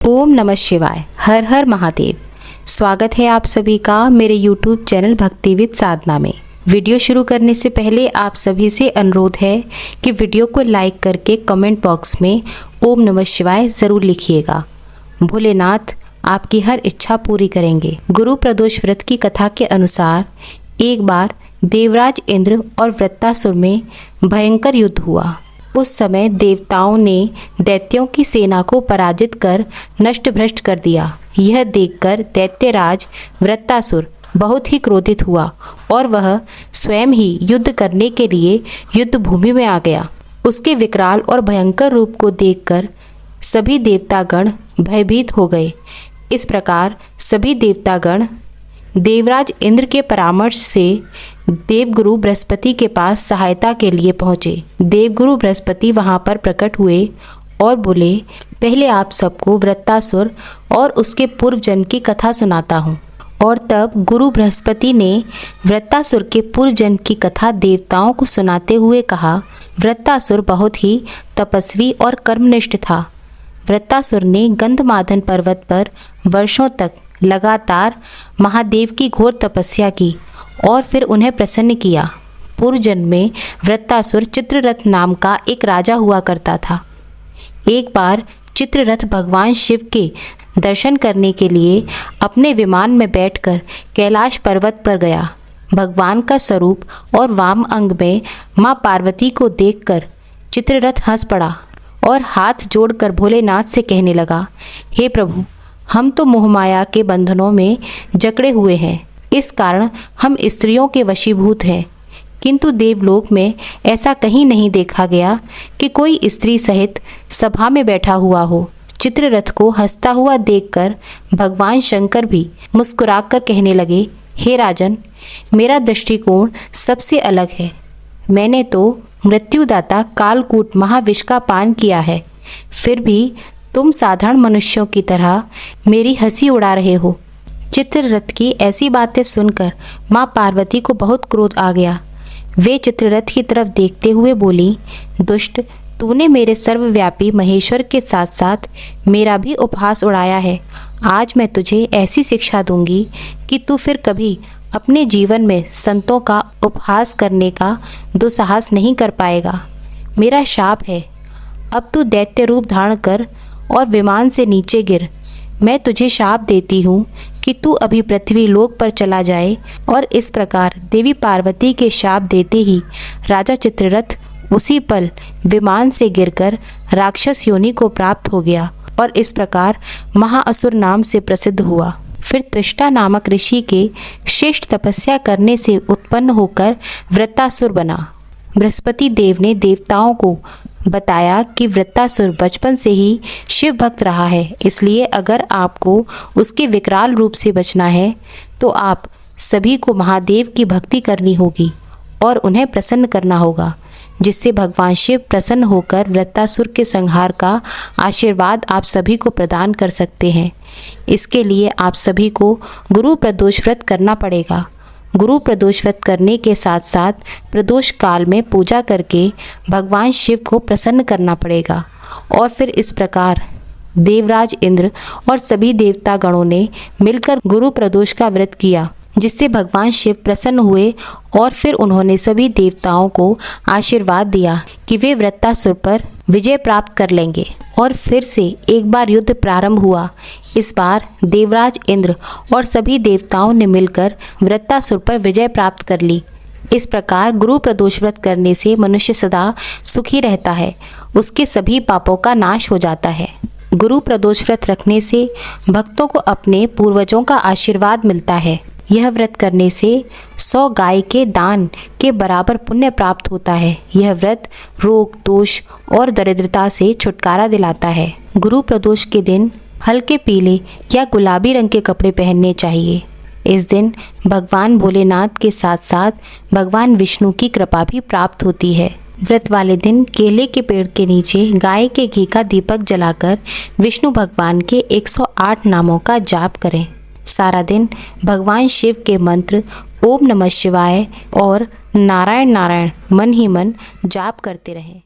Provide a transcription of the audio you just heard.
ओम नमः शिवाय। हर हर महादेव। स्वागत है आप सभी का मेरे YouTube चैनल भक्तिविद साधना में। वीडियो शुरू करने से पहले आप सभी से अनुरोध है कि वीडियो को लाइक करके कमेंट बॉक्स में ओम नमः शिवाय ज़रूर लिखिएगा। भोलेनाथ आपकी हर इच्छा पूरी करेंगे। गुरु प्रदोष व्रत की कथा के अनुसार एक बार देवराज इंद्र और वृत्तासुर में भयंकर युद्ध हुआ। उस समय देवताओं ने दैत्यों की सेना को पराजित कर नष्ट भ्रष्ट कर दिया। यह देखकर दैत्यराज वृत्तासुर बहुत ही क्रोधित हुआ और वह स्वयं ही युद्ध करने के लिए युद्ध भूमि में आ गया। उसके विकराल और भयंकर रूप को देखकर सभी देवतागण भयभीत हो गए। इस प्रकार सभी देवतागण देवराज इंद्र के परामर्श से देवगुरु बृहस्पति के पास सहायता के लिए पहुँचे। देवगुरु बृहस्पति वहाँ पर प्रकट हुए और बोले, पहले आप सबको वृत्तासुर और उसके पूर्व जन्म की कथा सुनाता हूँ। और तब गुरु बृहस्पति ने वृत्तासुर के पूर्व जन्म की कथा देवताओं को सुनाते हुए कहा, वृत्तासुर बहुत ही तपस्वी और कर्मनिष्ठ था। वृत्तासुर ने गंधमादन पर्वत पर वर्षों तक लगातार महादेव की घोर तपस्या की और फिर उन्हें प्रसन्न किया। पूर्व जन्म में वृत्तासुर चित्ररथ नाम का एक राजा हुआ करता था। एक बार चित्ररथ भगवान शिव के दर्शन करने के लिए अपने विमान में बैठकर कैलाश पर्वत पर गया। भगवान का स्वरूप और वाम अंग में मां पार्वती को देखकर चित्ररथ हंस पड़ा और हाथ जोड़कर भोलेनाथ से कहने लगा, हे प्रभु, हम तो मोहमाया के बंधनों में जकड़े हुए हैं। इस कारण हम स्त्रियों के वशीभूत हैं। किंतु देवलोक में ऐसा कहीं नहीं देखा गया कि कोई स्त्री सहित सभा में बैठा हुआ हो। चित्ररथ को हंसता हुआ देखकर भगवान शंकर भी मुस्कुराकर कहने लगे, हे राजन, मेरा दृष्टिकोण सबसे अलग है। मैंने तो मृत्युदाता कालकूट महाविष का पान किया है, फिर भी तुम साधारण मनुष्यों की तरह मेरी हंसी उड़ा रहे हो। चित्ररथ की ऐसी बातें सुनकर माँ पार्वती को बहुत क्रोध आ गया। वे चित्ररथ की तरफ देखते हुए बोली, दुष्ट, तूने मेरे सर्वव्यापी महेश्वर के साथ साथ मेरा भी उपहास उड़ाया है। आज मैं तुझे ऐसी शिक्षा दूंगी कि तू फिर कभी अपने जीवन में संतों का उपहास करने का दुस्साहस नहीं कर पाएगा। मेरा शाप है, अब तू दैत्य रूप धारण कर और विमान से नीचे गिर। मैं तुझे शाप देती हूँ कि तू अभी पृथ्वी लोक पर चला जाए। और इस प्रकार देवी पार्वती के शाप देते ही राजा चित्ररथ उसी पल विमान से गिरकर राक्षस योनि को प्राप्त हो गया और इस प्रकार महाअसुर नाम से प्रसिद्ध हुआ। फिर त्वष्टा नामक ऋषि के श्रेष्ठ तपस्या करने से उत्पन्न होकर वृत्तासुर बना। बृहस्पति देव ने देवताओं को बताया कि वृत्तासुर बचपन से ही शिव भक्त रहा है, इसलिए अगर आपको उसके विकराल रूप से बचना है तो आप सभी को महादेव की भक्ति करनी होगी और उन्हें प्रसन्न करना होगा, जिससे भगवान शिव प्रसन्न होकर वृत्तासुर के संहार का आशीर्वाद आप सभी को प्रदान कर सकते हैं। इसके लिए आप सभी को गुरु प्रदोष व्रत करना पड़ेगा। गुरु प्रदोष व्रत करने के साथ साथ प्रदोष काल में पूजा करके भगवान शिव को प्रसन्न करना पड़ेगा। और फिर इस प्रकार देवराज इंद्र और सभी देवता गणों ने मिलकर गुरु प्रदोष का व्रत किया, जिससे भगवान शिव प्रसन्न हुए और फिर उन्होंने सभी देवताओं को आशीर्वाद दिया कि वे वृत्तासुर पर विजय प्राप्त कर लेंगे। और फिर से एक बार युद्ध प्रारंभ हुआ। इस बार देवराज इंद्र और सभी देवताओं ने मिलकर वृत्तासुर पर विजय प्राप्त कर ली। इस प्रकार गुरु प्रदोष व्रत करने से मनुष्य सदा सुखी रहता है, उसके सभी पापों का नाश हो जाता है। गुरु प्रदोष व्रत रखने से भक्तों को अपने पूर्वजों का आशीर्वाद मिलता है। यह व्रत करने से 100 गाय के दान के बराबर पुण्य प्राप्त होता है। यह व्रत रोग, दोष और दरिद्रता से छुटकारा दिलाता है। गुरु प्रदोष के दिन हल्के पीले या गुलाबी रंग के कपड़े पहनने चाहिए। इस दिन भगवान भोलेनाथ के साथ साथ भगवान विष्णु की कृपा भी प्राप्त होती है। व्रत वाले दिन केले के पेड़ के नीचे गाय के घी का दीपक जलाकर विष्णु भगवान के 108 नामों का जाप करें। सारा दिन भगवान शिव के मंत्र ओम नमः शिवाय और नारायण नारायण मन ही मन जाप करते रहें।